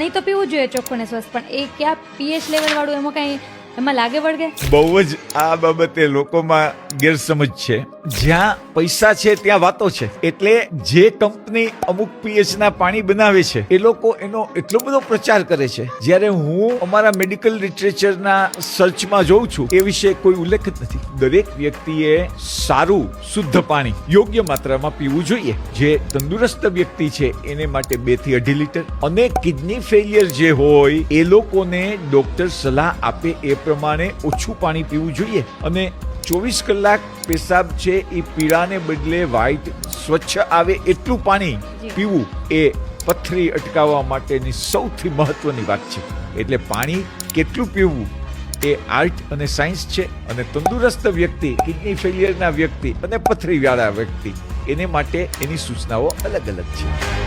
પાણી તો પીવું જોઈએ ચોખ્ખું ને સ્વસ્થ, પણ એ ક્યાં પીએચ લેવલ વાળું એમાં કઈ એમાં લાગે વળગે? બહુ જ આ બાબતે લોકોમાં ગેરસમજ છે. જ્યાં પૈસા છે ત્યાં વાતો છે. એટલે જે કંપની અમુક પીએચ ના પાણી બનાવે છે એ લોકો એનો એટલો બધો પ્રચાર કરે છે, જ્યારે હું અમારા મેડિકલ લિટરેચરના સર્ચમાં જોઉં છું એ વિશે કોઈ ઉલ્લેખ જ નથી. દરેક વ્યક્તિએ સારું શુદ્ધ પાણી યોગ્ય માત્રામાં પીવું જોઈએ. જે તંદુરસ્ત વ્યક્તિ છે એને માટે 2 થી 2.5 લીટર, અને કિડની ફેલિયર જે હોય એ લોકોને ડોક્ટર સલાહ આપે એ પ્રમાણે ઓછું પાણી પીવું જોઈએ. અને 24 કલાક પેશાબ છે એ પીળાને બદલે વ્હાઈટ સ્વચ્છ આવે એટલું પાણી પીવું એ પથરી અટકાવવા માટેની સૌથી મહત્વની વાત છે. એટલે પાણી કેટલું પીવું એ આર્ટ અને સાયન્સ છે. અને તંદુરસ્ત વ્યક્તિ, કિડની ફેલિયરના વ્યક્તિ અને પથરીવાળા વ્યક્તિ એને માટે એની સૂચનાઓ અલગ અલગ છે.